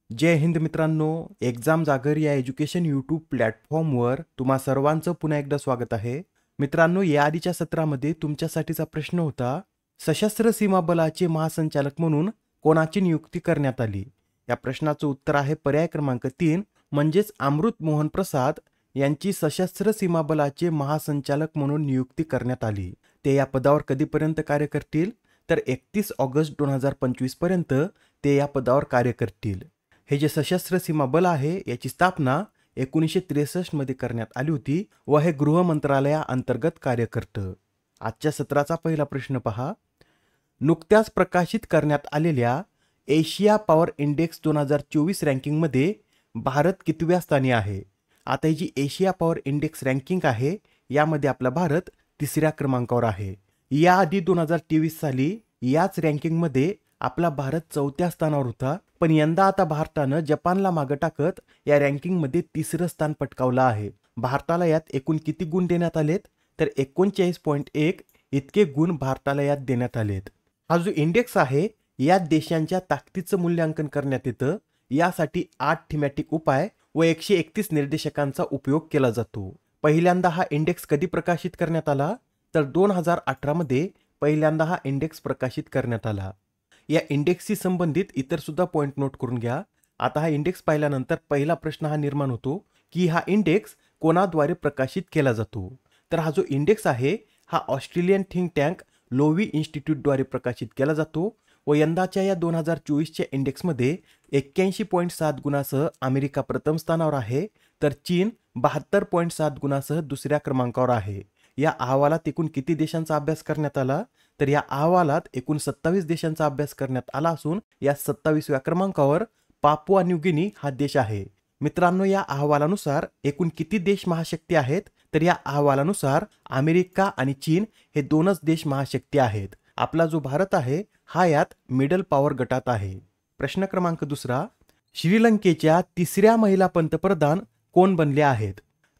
जय हिंद मित्रांनो, एक्झाम जागर या एज्युकेशन यूट्यूब प्लॅटफॉर्मवर तुम्हा सर्वांचं पुन्हा एकदा स्वागत आहे. मित्रांनो, या आधीच्या सत्रामध्ये तुमच्यासाठीचा प्रश्न होता, सशस्त्र सीमा बलाचे महासंचालक म्हणून कोणाची नियुक्ती करण्यात आली? या प्रश्नाचं उत्तर आहे पर्याय क्रमांक 3 म्हणजेच अमृत मोहन प्रसाद यांची सशस्त्र सीमा बलाचे महासंचालक म्हणून नियुक्ती करण्यात आली. ते या पदावर कधीपर्यंत कार्य करतील? तर 31 ऑगस्ट 2025 पर्यंत ते या पदावर कार्य करतील. हे जे सशस्त्र सीमा बल आहे याची स्थापना 1963 मध्ये करण्यात आली होती व हे गृह मंत्रालयाअंतर्गत कार्य करतं. आजच्या सत्राचा पहिला प्रश्न पहा. नुकत्याच प्रकाशित करण्यात आलेल्या एशिया पॉवर इंडेक्स 2024 रँकिंगमध्ये भारत कितव्या स्थानी आहे? आता ही जी एशिया पॉवर इंडेक्स रँकिंग आहे यामध्ये आपला भारत 3ऱ्या क्रमांकावर आहे. याआधी 2023 साली याच रँकिंगमध्ये आपला भारत 4थ्या स्थानावर होता, पण यंदा आता भारतानं जपानला मागे टाकत या रँकिंगमध्ये 3रं स्थान पटकावलं आहे. भारताला यात एकूण किती गुण देण्यात आलेत? तर 39.1 इतके गुण भारताला यात देण्यात आलेत. हा जो इंडेक्स आहे यात देशांच्या ताकदीचं मूल्यांकन करण्यात येतं. यासाठी 8 थीमॅटिक उपाय व 131 निर्देशकांचा उपयोग केला जातो. पहिल्यांदा हा इंडेक्स कधी प्रकाशित करण्यात आला? तर 2018 मध्ये पहिल्यांदा हा इंडेक्स प्रकाशित करण्यात आला. या इंडेक्सशी संबंधित इतर सुद्धा पॉइंट नोट करून घ्या. आता हा इंडेक्स पाहिल्यानंतर पहिला प्रश्न हा निर्माण होतो की हा इंडेक्स कोणाद्वारे प्रकाशित केला जातो? तर हा जो इंडेक्स आहे हा ऑस्ट्रेलियन थिंक टँक लोवी इन्स्टिट्यूटद्वारे प्रकाशित केला जातो व यंदाच्या या 2024च्या इंडेक्समध्ये 81.7 गुणासह अमेरिका प्रथम स्थानावर आहे, तर चीन 72.7 गुणासह दुसऱ्या क्रमांकावर आहे. या अहवालात एकूण किती देशांचा अभ्यास करण्यात आला? तर या अहवालात एकूण 27 देशांचा अभ्यास करण्यात आला असून या 27व्या क्रमांकावर पापुआ न्यू गिनी हा देश आहे. मित्रांनो, या अहवालानुसार एकूण किती देश महाशक्ती आहेत? तर या अहवालानुसार अमेरिका आणि चीन हे दोनच देश महाशक्ती आहेत. आपला जो भारत आहे हा यात मिडल पॉवर गटात आहे. प्रश्न क्रमांक 2. श्रीलंकेच्या 3ऱ्या महिला पंतप्रधान कोण बनल्या आहेत?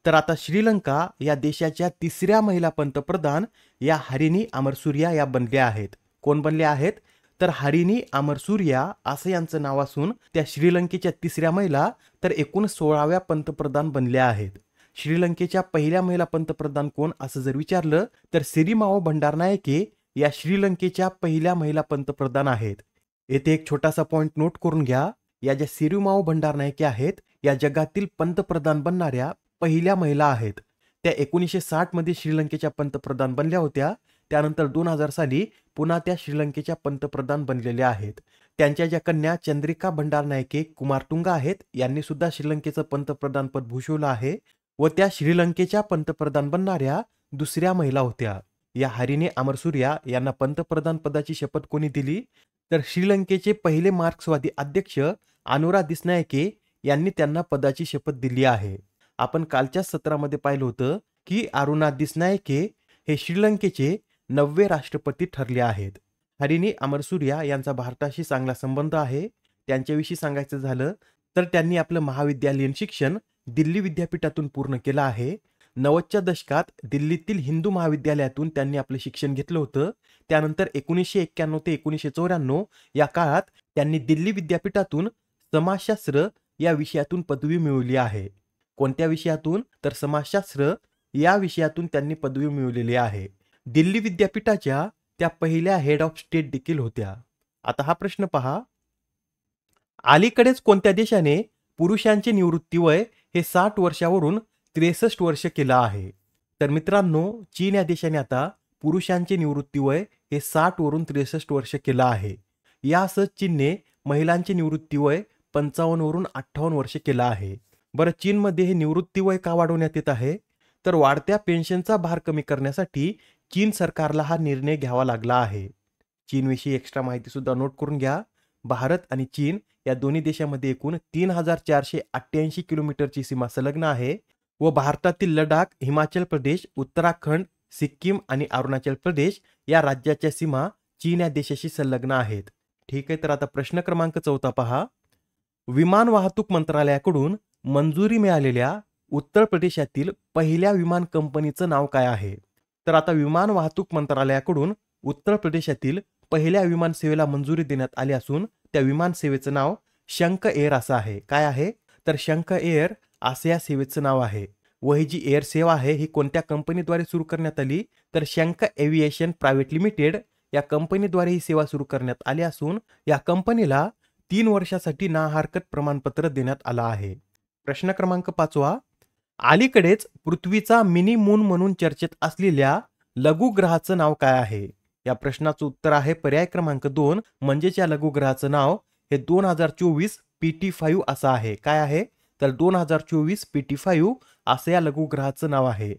तर आता श्रीलंका या देशाच्या 3ऱ्या महिला पंतप्रधान या हरिनी अमरसूर्या या बनल्या आहेत. कोण बनल्या आहेत? तर हरिनी अमरसूर्या असं यांचं नाव असून त्या श्रीलंकेच्या 3ऱ्या महिला तर एकूण 16व्या पंतप्रधान बनल्या आहेत. श्रीलंकेच्या पहिल्या महिला पंतप्रधान कोण असं जर विचारलं तर सिरिमाओ भंडारनायके या श्रीलंकेच्या पहिल्या महिला पंतप्रधान आहेत. येथे एक छोटासा पॉइंट नोट करून घ्या. या ज्या सिरिमाओ भंडारनायके आहेत या जगातील पंतप्रधान बनणाऱ्या पहिल्या महिला आहेत. त्या 1960 मध्ये श्रीलंकेच्या पंतप्रधान बनल्या होत्या. त्यानंतर 2000 साली पुन्हा त्या श्रीलंकेच्या पंतप्रधान बनलेल्या आहेत. त्यांच्या ज्या कन्या चंद्रिका भंडारनायके कुमारटुंगा आहेत यांनी सुद्धा श्रीलंकेचं पंतप्रधान पद भूषवलं आहे व त्या श्रीलंकेच्या पंतप्रधान बनणाऱ्या दुसऱ्या महिला होत्या. या हरिनी अमरसूर्या यांना पंतप्रधान पदाची शपथ कोणी दिली? तर श्रीलंकेचे पहिले मार्क्सवादी अध्यक्ष अनुरा दिसनायके यांनी त्यांना पदाची शपथ दिली आहे. आपण कालच्या सत्रामध्ये पाहिलं होतं की अरुणा दिसनायके हे श्रीलंकेचे 9वे राष्ट्रपती ठरले आहेत. हरिनी अमरसूर्या यांचा भारताशी चांगला संबंध आहे. त्यांच्याविषयी सांगायचं झालं तर त्यांनी आपलं महाविद्यालयीन शिक्षण दिल्ली विद्यापीठातून पूर्ण केलं आहे. 90च्या दशकात दिल्लीतील हिंदू महाविद्यालयातून त्यांनी आपलं शिक्षण घेतलं होतं. त्यानंतर 1991 ते 1994 या काळात त्यांनी दिल्ली विद्यापीठातून समाजशास्त्र या विषयातून पदवी मिळवली आहे. कोणत्या विषयातून? तर समाजशास्त्र या विषयातून त्यांनी पदवी मिळवलेली आहे. दिल्ली विद्यापीठाच्या त्या पहिल्या हेड ऑफ स्टेट देखील होत्या. आता हा प्रश्न पहा. अलीकडेच कोणत्या देशाने पुरुषांचे निवृत्ती वय हे 60 वर्षावरून 63 वर्ष केलं आहे? तर मित्रांनो, चीन या देशाने आता पुरुषांचे निवृत्ती वय हे 60 वरून 63 वर्ष केलं आहे. यासह चीनने महिलांचे निवृत्ती वय 55 वरून 58 वर्ष केलं आहे. बरं, चीनमध्ये हे निवृत्ती वय का वाढवण्यात येत आहे? तर वाढत्या पेन्शनचा भार कमी करण्यासाठी चीन सरकारला हा निर्णय घ्यावा लागला आहे. चीनविषयी एक्स्ट्रा माहिती सुद्धा नोट करून घ्या. भारत आणि चीन या दोन्ही देशांमध्ये एकूण 3488 किलोमीटरची सीमा संलग्न आहे व भारतातील लडाख, हिमाचल प्रदेश, उत्तराखंड, सिक्कीम आणि अरुणाचल प्रदेश या राज्याच्या सीमा चीन या देशाशी संलग्न आहेत. ठीक आहे, तर आता प्रश्न क्रमांक 4 पहा. विमान वाहतूक मंत्रालयाकडून मंजुरी मिळालेल्या उत्तर प्रदेशातील पहिल्या विमान कंपनीचं नाव काय आहे? तर आता विमान वाहतूक मंत्रालयाकडून उत्तर प्रदेशातील पहिल्या विमान सेवेला मंजुरी देण्यात आली असून त्या विमान सेवेचं नाव शंख एअर असं आहे. काय आहे? तर शंख एअर असं या सेवेचं नाव आहे. व ही जी एअर सेवा आहे ही कोणत्या कंपनीद्वारे सुरू करण्यात आली? तर शंख एव्हिएशन प्रायव्हेट लिमिटेड या कंपनीद्वारे ही सेवा सुरू करण्यात आली असून या कंपनीला 3 वर्षासाठी ना हरकत प्रमाणपत्र देण्यात आलं आहे. प्रश्न क्रमांक 5वा. अलीकडेच पृथ्वीचा मिनी मून म्हणून चर्चेत असलेल्या लघुग्रहाचं नाव काय आहे? या प्रश्नाचं उत्तर आहे पर्याय क्रमांक 2 म्हणजेच या लघुग्रहाचं नाव हे 2024 PT5 असं आहे. काय आहे? तर 2024 PT5 असं या लघुग्रहाचं नाव आहे.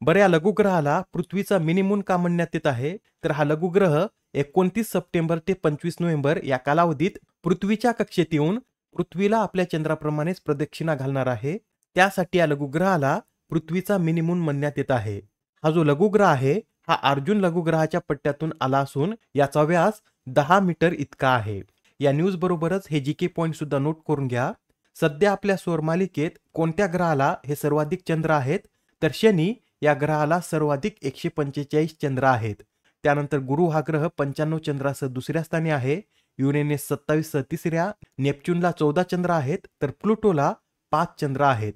बरं, या लघुग्रहाला पृथ्वीचा मिनी मून का म्हणण्यात येत आहे? तर हा लघुग्रह 29 सप्टेंबर ते 25 नोव्हेंबर या कालावधीत पृथ्वीच्या कक्षेत येऊन पृथ्वीला आपल्या चंद्राप्रमाणेच प्रदक्षिणा घालणार आहे. त्यासाठी या लघुग्रहाला पृथ्वीचा मिनी मून म्हणण्यात येत आहे. हा जो लघुग्रह आहे हा अर्जुन लघुग्रहाच्या पट्ट्यातून आला असून याचा व्यास 10 मीटर इतका आहे. या न्यूज बरोबरच हे जीके पॉइंट सुद्धा नोट करून घ्या. सध्या आपल्या सौरमालिकेत कोणत्या ग्रहाला हे सर्वाधिक चंद्र आहेत? तर शनी या ग्रहाला सर्वाधिक 145 चंद्र आहेत. त्यानंतर गुरु हा ग्रह 95 चंद्रासह दुसऱ्या स्थानी आहे. युरेनस 27 तिसऱ्या, नेपच्यूनला 14 चंद्र आहेत, तर प्लुटोला 5 चंद्र आहेत.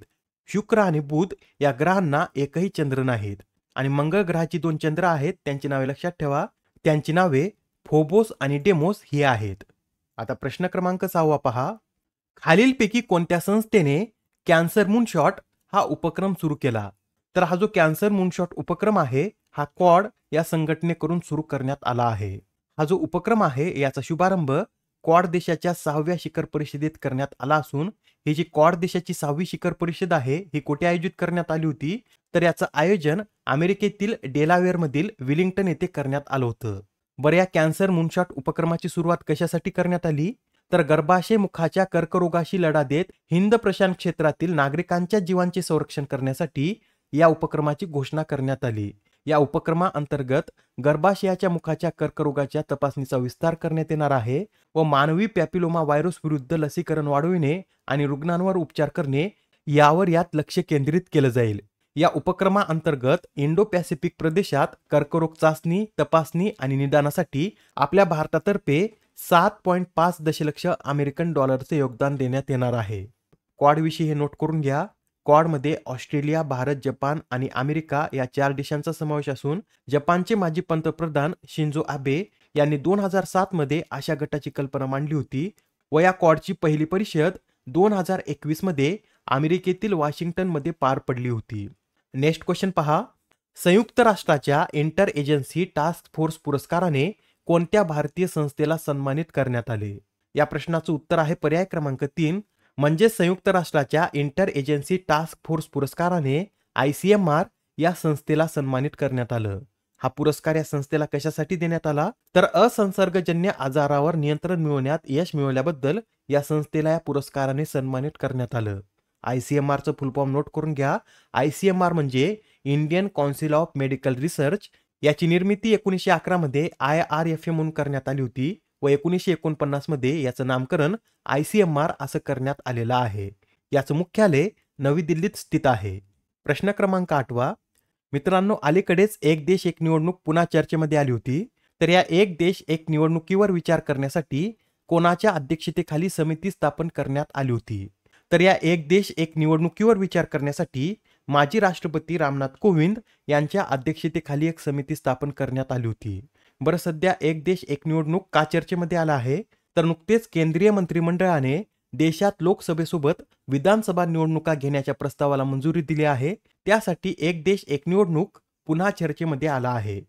शुक्र आणि बुध या ग्रहांना एकही चंद्र नाहीत. आणि मंगळ ग्रहाची 2 चंद्र आहेत, त्यांची नावे लक्षात ठेवा. त्यांची नावे फोबोस आणि डेमोस ही आहेत. आता प्रश्न क्रमांक 6 पहा. खालीलपैकी कोणत्या संस्थेने कॅन्सर मूनशॉट हा उपक्रम सुरू केला? तर हा जो कॅन्सर मूनशॉट उपक्रम आहे हा क्वाड या संघटनेकडून सुरू करण्यात आला आहे. हा जो उपक्रम आहे याचा शुभारंभ क्वाड देशाच्या 6व्या शिखर परिषदेत करण्यात आला असून ही जी क्वाड देशाची 6वी शिखर परिषद आहे ही कुठे आयोजित करण्यात आली होती? तर याचं आयोजन अमेरिकेतील डेलावेअर मधील विलिंग्टन येथे करण्यात आलं होतं. बरं, या कॅन्सर मूनशॉट उपक्रमाची सुरुवात कशासाठी करण्यात आली? तर गर्भाशय मुखाच्या कर्करोगाशी लढा देत हिंद प्रशांत क्षेत्रातील नागरिकांच्या जीवांचे संरक्षण करण्यासाठी या उपक्रमाची घोषणा करण्यात आली. या उपक्रमाअंतर्गत गर्भाशयाच्या मुखाच्या कर्करोगाच्या तपासणीचा विस्तार करण्यात येणार आहे व मानवी पॅपिलोमा व्हायरस विरुद्ध लसीकरण वाढविणे आणि रुग्णांवर उपचार करणे यावर यात लक्ष केंद्रित केलं जाईल. या उपक्रमाअंतर्गत इंडो पॅसिफिक प्रदेशात कर्करोग चाचणी, तपासणी आणि निदानासाठी आपल्या भारतातर्फे 7.5 दशलक्ष अमेरिकन डॉलरचे योगदान देण्यात येणार आहे. क्वाड विषयी हे नोट करून घ्या. क्वाडमध्ये ऑस्ट्रेलिया, भारत, जपान आणि अमेरिका या 4 देशांचा समावेश असून जपानचे माजी पंतप्रधान शिंजो आबे यांनी 2007 मध्ये अशा गटाची कल्पना मांडली होती व या क्वाडची पहिली परिषद 2021 मध्ये अमेरिकेतील वॉशिंग्टन मध्ये पार पडली होती. नेक्स्ट क्वेश्चन पहा. संयुक्त राष्ट्राच्या इंटर एजन्सी टास्क फोर्स पुरस्काराने कोणत्या भारतीय संस्थेला सन्मानित करण्यात आले? या प्रश्नाचं उत्तर आहे पर्याय क्रमांक 3 म्हणजे संयुक्त राष्ट्राच्या इंटर एजन्सी टास्क फोर्स पुरस्काराने ICMR या संस्थेला सन्मानित करण्यात आलं. हा पुरस्कार या संस्थेला कशासाठी देण्यात आला? तर असंसर्गजन्य आजारावर नियंत्रण मिळवण्यात यश मिळवल्याबद्दल या संस्थेला या पुरस्काराने सन्मानित करण्यात आलं. ICMRचं फुल फॉर्म नोट करून घ्या. ICMR म्हणजे Indian council of medical research. याची निर्मिती 1911 मध्ये IRFA म्हणून करण्यात आली होती व 1949 मध्ये याचं नामकरण ICMR असं करण्यात आलेलं आहे. याचं मुख्यालय नवी दिल्लीत स्थित आहे. प्रश्न क्रमांक 8 मित्रांनो, अलीकडेच एक देश एक निवडणूक पुन्हा चर्चेमध्ये आली होती. तर या एक देश एक निवडणुकीवर विचार करण्यासाठी कोणाच्या अध्यक्षतेखाली समिती स्थापन करण्यात आली होती? तर या एक देश एक निवडणुकीवर विचार करण्यासाठी माजी राष्ट्रपती रामनाथ कोविंद यांच्या अध्यक्षतेखाली एक समिती स्थापन करण्यात आली होती. बरं, सध्या एक देश एक निवडणूक का चर्चेमध्ये आला आहे? तर नुकतेच केंद्रीय मंत्रिमंडळाने देशात लोकसभेसोबत विधानसभा निवडणुका घेण्याच्या प्रस्तावाला मंजुरी दिली आहे. त्यासाठी एक देश एक निवडणूक पुन्हा चर्चेमध्ये आला आहे.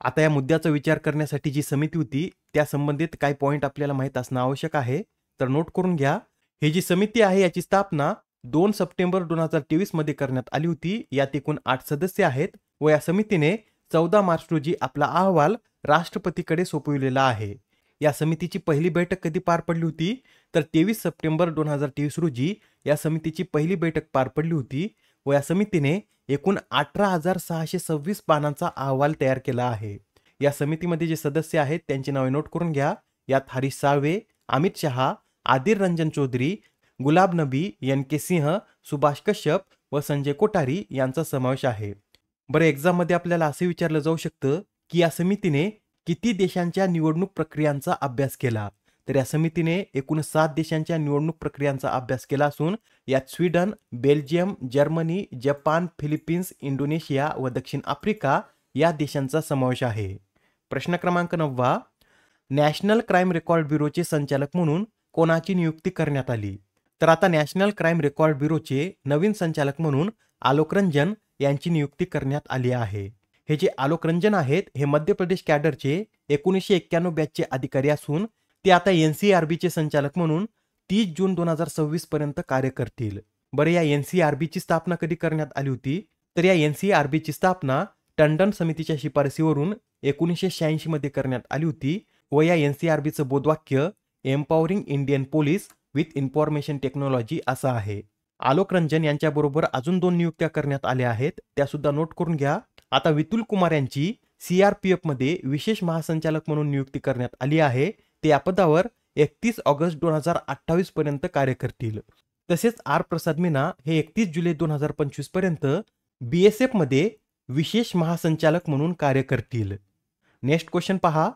आता या मुद्द्याचा विचार करण्यासाठी जी समिती होती त्या संबंधित काही पॉइंट आपल्याला माहित असणं आवश्यक आहे. तर नोट करून घ्या. ही जी समिती आहे याची स्थापना 2 सप्टेंबर 2023 मध्ये करण्यात आली होती. यात एकूण 8 सदस्य आहेत व या समितीने 14 मार्च रोजी आपला अहवाल राष्ट्रपतीकडे सोपविलेला आहे. या समितीची पहिली बैठक कधी पार पडली होती? तर 23 सप्टेंबर 2023 रोजी या समितीची पहिली बैठक पार पडली होती व या समितीने एकूण 18,626 पानांचा अहवाल तयार केला आहे. या समितीमध्ये जे सदस्य आहेत त्यांची नावे नोट करून घ्या. यात हरीश साळवे, अमित शहा, आदिर रंजन चौधरी, गुलाब नबी, NK सिंह, सुभाष कश्यप व संजय कोठारी यांचा समावेश आहे. बरं, एक्झाम मध्ये आपल्याला असे विचारलं जाऊ शकतं की या समितीने किती देशांच्या निवडणूक प्रक्रियांचा अभ्यास केला? तर या समितीने एकूण 7 देशांच्या निवडणूक प्रक्रियांचा अभ्यास केला असून यात Sweden, Belgium, Germany, Japan, Philippines, Indonesia व दक्षिण आफ्रिका या देशांचा समावेश आहे. प्रश्न क्रमांक 9. नॅशनल क्राईम रेकॉर्ड ब्युरोचे संचालक म्हणून कोणाची नियुक्ती करण्यात आली? तर आता नॅशनल क्राईम रेकॉर्ड ब्युरोचे नवीन संचालक म्हणून आलोक रंजन यांची नियुक्ती करण्यात आली आहे. हे जे आलोक रंजन आहेत हे मध्य प्रदेश कॅडरचे 1991 बॅचचे अधिकारी असून ते आता NCRBचे संचालक म्हणून 30 जून 2026 पर्यंत कार्य करतील. बरं, या NCRBची स्थापना कधी करण्यात आली होती? तर या NCRBची स्थापना टंडन समितीच्या शिफारसीवरून 1986 मध्ये करण्यात आली होती व या NCRBचं बोधवाक्य empowering Indian police with information technology असं आहे. आलोक रंजन यांच्याबरोबर अजून 2 नियुक्त्या करण्यात आल्या आहेत, त्या सुद्धा नोट करून घ्या. आता वितुल कुमार यांची CRPF मध्ये विशेष महासंचालक म्हणून नियुक्ती करण्यात आली आहे. ते या पदावर 31 ऑगस्ट 2028 पर्यंत कार्य करतील. तसेच आर प्रसाद मीना हे 31 जुलै 2025 पर्यंत BSF मध्ये विशेष महासंचालक म्हणून कार्य करतील. नेक्स्ट क्वेश्चन पहा.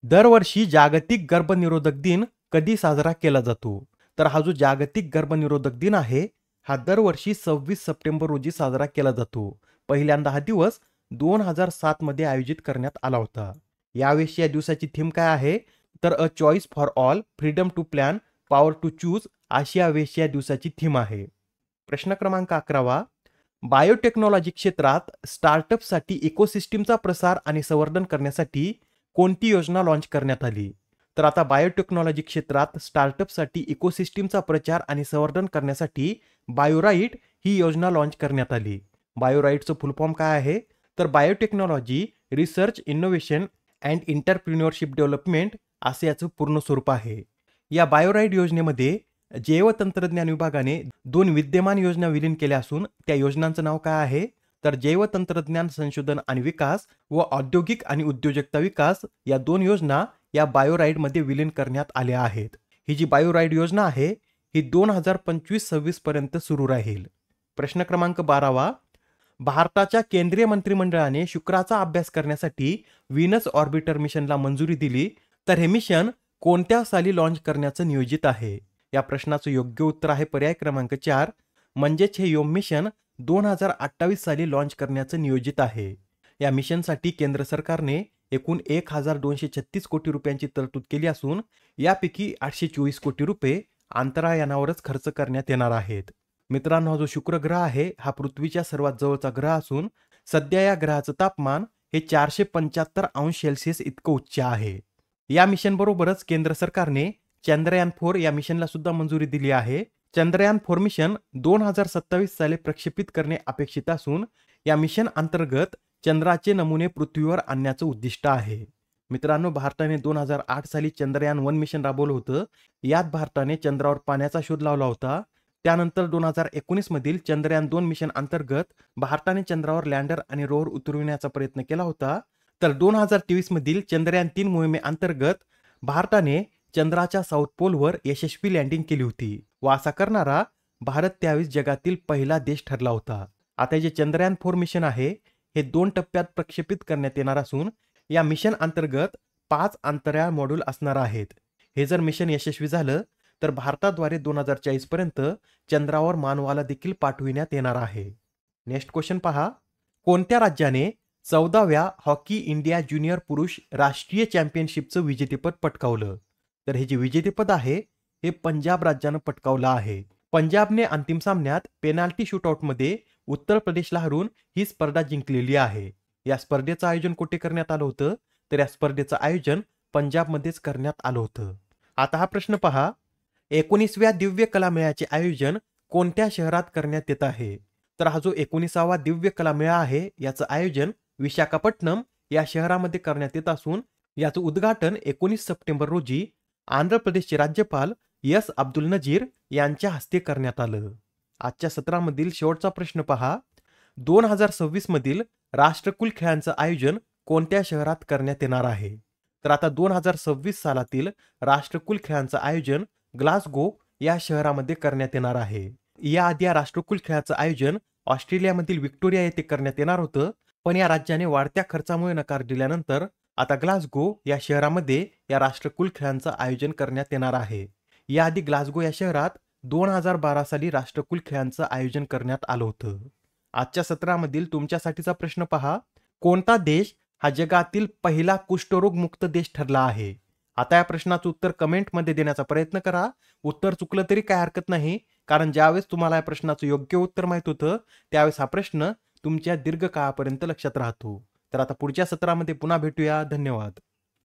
दरवर्षी जागतिक गर्भनिरोधक दिन कधी साजरा केला जातो? तर हा जो जागतिक गर्भनिरोधक दिन आहे हा दरवर्षी 26 सप्टेंबर रोजी साजरा केला जातो. पहिल्यांदा हा दिवस 2007 मध्ये आयोजित करण्यात आला होता. यावेळी या दिवसाची थीम काय आहे? तर a choice for all, freedom to plan, power to choose अशी यावेळी या दिवसाची थीम आहे. प्रश्न क्रमांक 11. बायोटेक्नॉलॉजी क्षेत्रात स्टार्टअपसाठी इकोसिस्टीमचा प्रसार आणि संवर्धन करण्यासाठी कोणती योजना लॉन्च करण्यात आली? तर आता बायोटेक्नॉलॉजी क्षेत्रात स्टार्टअपसाठी इकोसिस्टीमचा प्रचार आणि संवर्धन करण्यासाठी बायोराईट ही योजना लॉन्च करण्यात आली. बायोराईटचं फुल फॉर्म काय आहे? तर biotechnology research, innovation and entrepreneurship development असे याचं पूर्ण स्वरूप आहे. या बायोराईट योजनेमध्ये जैवतंत्रज्ञान विभागाने 2 विद्यमान योजना विलीन केल्या असून त्या योजनांचं नाव काय आहे? तर जैवतंत्रज्ञान संशोधन आणि विकास व औद्योगिक आणि उद्योजकता विकास या 2 योजना या बायोराईड मध्ये विलीन करण्यात आल्या आहेत. ही जी बायोराईड योजना आहे ही 2025-26 पर्यंत सुरू राहील. प्रश्न क्रमांक 12. भारताच्या केंद्रीय मंत्रिमंडळाने शुक्राचा अभ्यास करण्यासाठी व्हीनस ऑर्बिटर मिशनला मंजुरी दिली, तर हे मिशन कोणत्या साली लॉन्च करण्याचं नियोजित आहे? या प्रश्नाचं योग्य उत्तर आहे पर्याय क्रमांक 4. म्हणजेच हे व्योम मिशन 2028 साली लॉन्च करण्याचं नियोजित आहे. या मिशनसाठी केंद्र सरकारने एकूण 1236 कोटी रुपयांची तरतूद केली असून यापैकी 824 कोटी रुपये अंतराळयानावरच खर्च करण्यात येणार आहेत. मित्रांनो, हा जो शुक्र ग्रह आहे हा पृथ्वीच्या सर्वात जवळचा ग्रह असून सध्या या ग्रहाचं तापमान हे 475 अंश सेल्सिअस इतकं उच्च आहे. या मिशन बरोबरच केंद्र सरकारने चंद्रयान 4 या मिशनला सुद्धा मंजुरी दिली आहे. चंद्रयान 4 मिशन 2027 साली प्रक्षेपित करणे अपेक्षित असून या मिशन अंतर्गत चंद्राचे नमुने पृथ्वीवर आणण्याचं उद्दिष्ट आहे. मित्रांनो, भारताने 2008 साली चंद्रयान 1 मिशन राबवलं होतं. यात भारताने चंद्रावर पाण्याचा शोध लावला होता. त्यानंतर 2019 मधील चंद्रयान 2 मिशन अंतर्गत भारताने चंद्रावर लँडर आणि रोवर उतरविण्याचा प्रयत्न केला होता. तर 2023 मधील चंद्रयान 3 मोहिमेअंतर्गत भारताने चंद्राच्या साऊथ पोलवर यशस्वी लँडिंग केली होती व असा करणारा भारत त्यावेळेस जगातील पहिला देश ठरला होता. आता जे चंद्रयान 4 मिशन आहे हे 2 टप्प्यात प्रक्षेपित करण्यात येणार असून या मिशन अंतर्गत 5 अंतराळ मॉड्यूल असणार आहेत. हे जर मिशन यशस्वी झालं तर भारताद्वारे 2040 पर्यंत चंद्रावर मानवाला देखील पाठविण्यात येणार आहे. नेक्स्ट क्वेश्चन पहा. कोणत्या राज्याने 14व्या हॉकी इंडिया ज्युनियर पुरुष राष्ट्रीय चॅम्पियनशिपचं विजेतेपद पटकावलं? तर हे जे विजेतेपद आहे हे पंजाब राज्यानं पटकावलं आहे. पंजाबने अंतिम सामन्यात पेनाल्टी शूटआउटमध्ये उत्तर प्रदेशला हरवून ही स्पर्धा जिंकलेली आहे. या स्पर्धेचं आयोजन कुठे करण्यात आलं होतं? तर या स्पर्धेचं आयोजन पंजाबमध्येच करण्यात आलं होतं. आता हा प्रश्न पहा. 19व्या दिव्य कला मेळ्याचे आयोजन कोणत्या शहरात करण्यात येत आहे? तर हा जो 19वा दिव्य कला मेळा आहे याचं आयोजन विशाखापट्टणम या शहरामध्ये करण्यात येत असून याचं उद्घाटन 19 सप्टेंबर रोजी आंध्र प्रदेशचे राज्यपाल एस अब्दुल नजीर यांच्या हस्ते करण्यात आलं. आजच्या सत्रामधील शेवटचा प्रश्न पहा. 2026 मधील राष्ट्रकुल खेळांचं आयोजन कोणत्या शहरात करण्यात येणार आहे? तर आता 2026 सालातील राष्ट्रकुल खेळांचं आयोजन ग्लासगो या शहरामध्ये करण्यात येणार आहे. याआधी या राष्ट्रकुल खेळाचं आयोजन ऑस्ट्रेलियामधील विक्टोरिया येथे करण्यात येणार होतं, पण या राज्याने वाढत्या खर्चामुळे नकार दिल्यानंतर आता ग्लासगो या शहरामध्ये या राष्ट्रकुल खेळांचं आयोजन करण्यात येणार आहे. याआधी ग्लासगो या शहरात 2012 साली राष्ट्रकुल खेळांचं आयोजन करण्यात आलं होतं. आजच्या सत्रामधील तुमच्यासाठीचा प्रश्न पहा. कोणता देश हा जगातील पहिला कुष्ठरोग मुक्त देश ठरला आहे? आता या प्रश्नाचं उत्तर कमेंटमध्ये देण्याचा प्रयत्न करा. उत्तर चुकलं तरी काय हरकत नाही, कारण ज्यावेळेस तुम्हाला या प्रश्नाचं योग्य उत्तर माहित होतं त्यावेळेस हा प्रश्न तुमच्या दीर्घकाळापर्यंत लक्षात राहतो. तर आता पुढच्या सत्रामध्ये पुन्हा भेटूया. धन्यवाद.